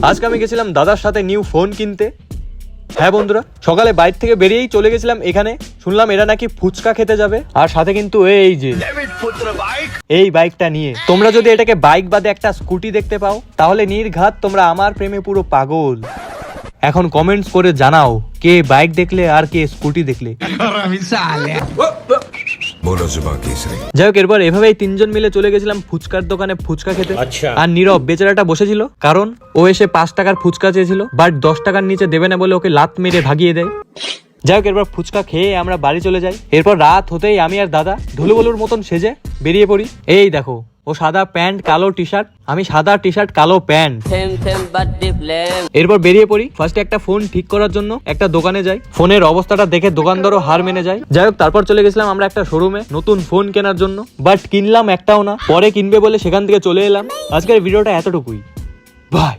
আজকে আমি গেছিলাম দাদার সাথে নিউ ফোন কিনতে। হ্যাঁ বন্ধুরা, সকালে বাইর থেকে বেরিয়েই চলে গেছিলাম এখানে। শুনলাম এরা নাকি ফুচকা খেতে যাবে, আর সাথে কিন্তু এই যে এই বাইকটা নিয়ে। তোমরা যদি এটাকে বাইক বাদে একটা স্কুটি দেখতে পাও তাহলে নির্ঘাত তোমরা আমার প্রেমে পুরো পাগল। এখন কমেন্টস করে জানাও কে বাইক দেখলে আর কে স্কুটি দেখলে। যাই হোক, এরপর এভাবেই তিনজন মিলে চলে গেছিলাম ফুচকার দোকানে ফুচকা খেতে। আর নীরব বেচারাটা বসেছিল, কারণ ও এসে 5 টাকার ফুচকা চেয়েছিল, বাট 10 টাকার নিচে দেবে না বলে ওকে লাত মেরে ভাগিয়ে দেয়। যাই হোক, এরপর ফুচকা খেয়ে আমরা বাড়ি চলে যাই। এরপর রাত হতেই আমি আর দাদা ধুলোবলুর মতন সেজে বেরিয়ে পড়ি। এই দেখো, ও সাদা প্যান্ট কালো টি শার্ট, আমি সাদা টি শার্ট কালো প্যান্ট। এরপর বেরিয়ে পড়ি। ফার্স্টে একটা ফোন ঠিক করার জন্য একটা দোকানে যাই। ফোনের অবস্থাটা দেখে দোকানদারও হার মেনে যায়। যাই হোক, তারপর চলে গেছিলাম আমরা একটা শোরুমে নতুন ফোন কেনার জন্য, বাট কিনলাম একটাও না। পরে কিনবে বলে সেখান থেকে চলে এলাম। আজকের ভিডিওটা এতটুকুই, বাই।